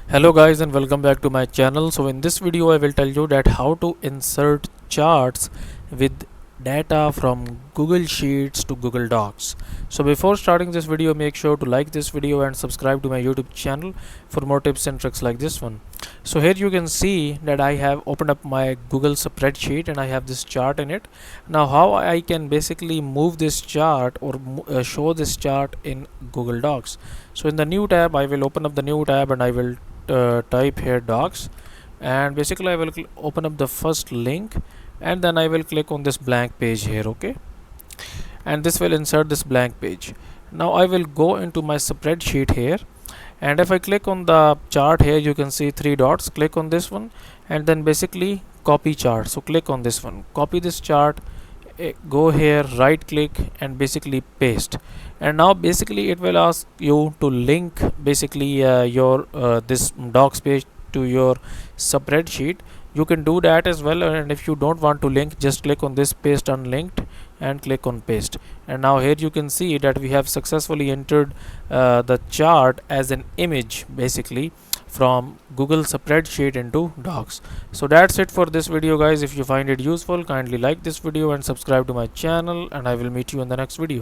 Hello guys and welcome back to my channel. So in this video I will tell you that how to insert charts with data from Google Sheets to Google Docs. So before starting this video, make sure to like this video and subscribe to my YouTube channel for more tips and tricks like this one. So here you can see that I have opened up my Google spreadsheet and I have this chart in it. Now how I can basically move this chart or show this chart in Google Docs. So in the new tab I will open up the new tab and I will type here docs, and basically I will open up the first link and then I will click on this blank page here. Okay, and this will insert this blank page. Now I will go into my spreadsheet here, and if I click on the chart here, you can see three dots. Click on this one and then basically copy chart. So click on this one, copy this chart, go here, right click and basically paste. And now basically it will ask you to link basically your this docs page to your spreadsheet. You can do that as well, and if you don't want to link, just click on this paste unlinked and click on paste. And now here you can see that we have successfully entered the chart as an image basically from Google spreadsheet into docs. So that's it for this video guys. If you find it useful, kindly like this video and subscribe to my channel, and I will meet you in the next video.